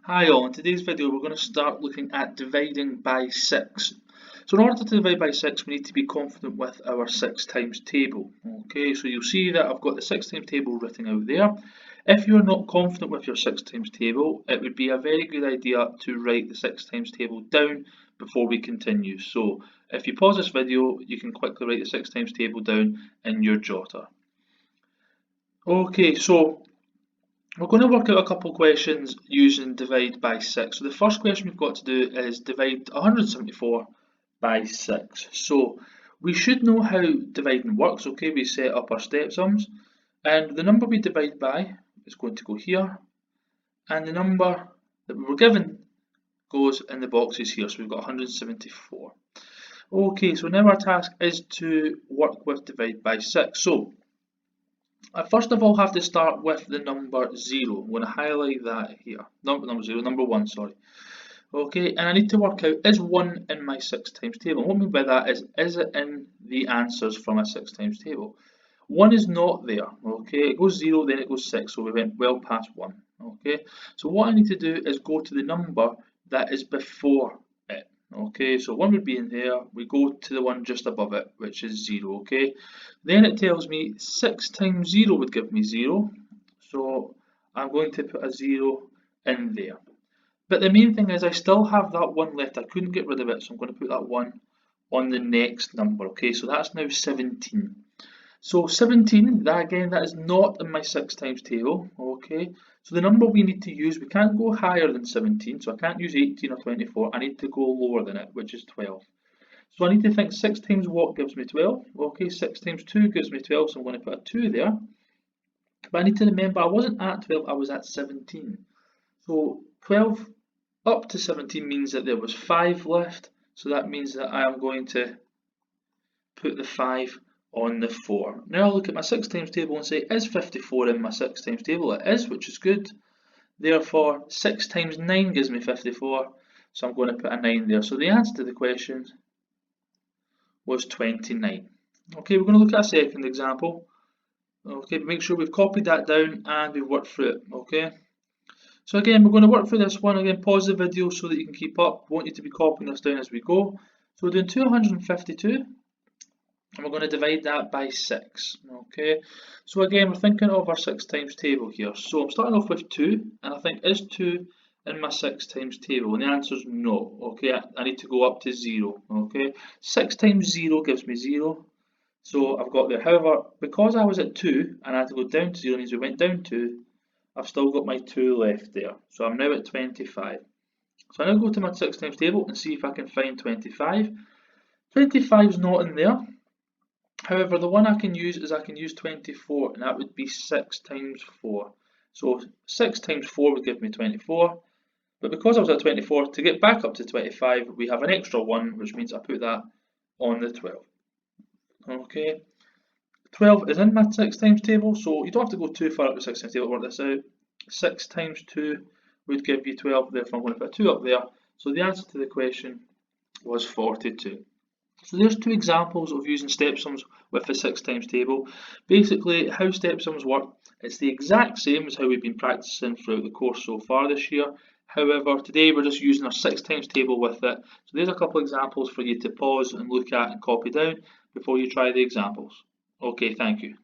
Hi all, in today's video we're going to start looking at dividing by 6. So in order to divide by 6 we need to be confident with our 6 times table. Okay, so you'll see that I've got the 6 times table written out there. If you're not confident with your 6 times table, it would be a very good idea to write the 6 times table down before we continue. So if you pause this video, you can quickly write the 6 times table down in your jotter. Okay, so we're going to work out a couple of questions using divide by 6. So the first question we've got to do is divide 174 by 6. So we should know how dividing works. Okay, we set up our step sums and the number we divide by is going to go here and the number that we were given goes in the boxes here. So we've got 174. Okay, so now our task is to work with divide by 6. So I first of all have to start with the number 0. I'm going to highlight that here. Number 1, sorry. Okay, and I need to work out, is 1 in my 6 times table? And what I mean by that is it in the answers from a 6 times table? 1 is not there. Okay, it goes 0, then it goes 6, so we went well past 1. Okay, so what I need to do is go to the number that is before it. Okay, so 1 would be in there, we go to the one just above it, which is 0, okay? Then it tells me 6 times 0 would give me 0, so I'm going to put a 0 in there. But the main thing is I still have that 1 left, I couldn't get rid of it, so I'm going to put that 1 on the next number, okay? So that's now 17. So 17, that is not in my 6 times table, okay? So the number we need to use, we can't go higher than 17, so I can't use 18 or 24, I need to go lower than it, which is 12. So I need to think 6 times what gives me 12? Okay, 6 times 2 gives me 12, so I'm going to put a 2 there. But I need to remember I wasn't at 12, I was at 17. So 12 up to 17 means that there was 5 left, so that means that I am going to put the 5 on the 4. Now I'll look at my 6 times table and say, is 54 in my 6 times table? It is, which is good. Therefore, 6 times 9 gives me 54, so I'm going to put a 9 there. So the answer to the question was 29. Okay, we're going to look at a second example. Okay, but make sure we've copied that down and we've worked through it. Okay, so again, we're going to work through this one. Again, pause the video so that you can keep up. I want you to be copying this down as we go. So we're doing 252. And we're going to divide that by 6. Okay, so again we're thinking of our 6 times table here. So I'm starting off with 2 and I think, is 2 in my 6 times table? And the answer is no. Okay, I need to go up to 0. Okay, 6 times 0 gives me 0, so I've got there. However, because I was at 2 and I had to go down to 0 means we went down 2, I've still got my 2 left there, so I'm now at 25. So I now go to my 6 times table and see if I can find 25. 25 is not in there. However, the one I can use is I can use 24, and that would be 6 times 4. So 6 times 4 would give me 24, but because I was at 24, to get back up to 25, we have an extra 1, which means I put that on the 12. Okay, 12 is in my 6 times table, so you don't have to go too far up the 6 times table to work this out. 6 times 2 would give you 12, therefore I'm going to put a 2 up there. So the answer to the question was 42. So there's 2 examples of using step sums with the 6 times table. Basically, how step sums work, it's the exact same as how we've been practicing throughout the course so far this year. However, today we're just using our 6 times table with it. So there's a couple of examples for you to pause and look at and copy down before you try the examples. Okay, thank you.